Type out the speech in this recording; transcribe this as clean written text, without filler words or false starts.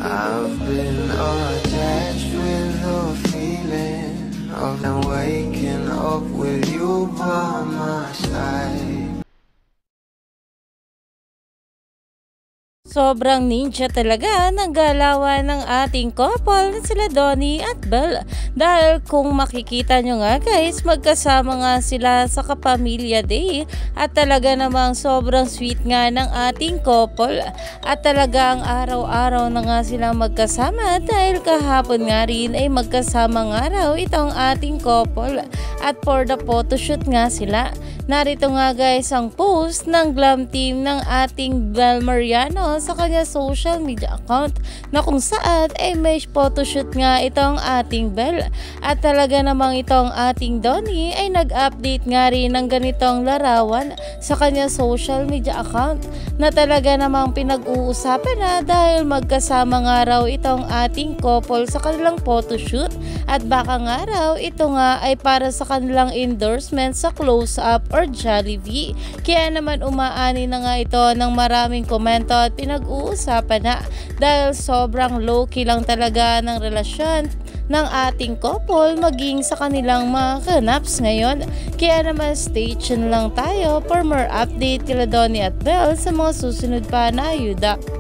I've been attached with the feeling of waking up with you by my side. Sobrang ninja talaga ng galawan ng ating couple na sila Donnie at Belle. Dahil kung makikita nyo nga guys, magkasama nga sila sa Kapamilya Day at talaga namang sobrang sweet nga ng ating couple. At talagang araw-araw na nga silang magkasama dahil kahapon nga rin ay magkasama nga raw itong ating couple. At for the photoshoot nga sila. Narito nga guys ang post ng glam team ng ating Belle Mariano sa kanya social media account na kung saan ay may photoshoot nga itong ating Belle. At talaga namang itong ating Donnie ay nag-update nga rin ng ganitong larawan sa kanya social media account na talaga namang pinag-uusapan na dahil magkasama nga raw itong ating couple sa kanilang photoshoot at baka nga raw ito nga ay para sa kanilang endorsement sa Close Up or Jollibee. Kaya naman umaani na nga ito ng maraming komento at pinag-uusapan na dahil sobrang low-key lang talaga ng relasyon ng ating couple maging sa kanilang mga kanaps ngayon. Kaya naman stay tuned lang tayo for more update kila Donnie at Belle sa mga susunod pa na ayuda.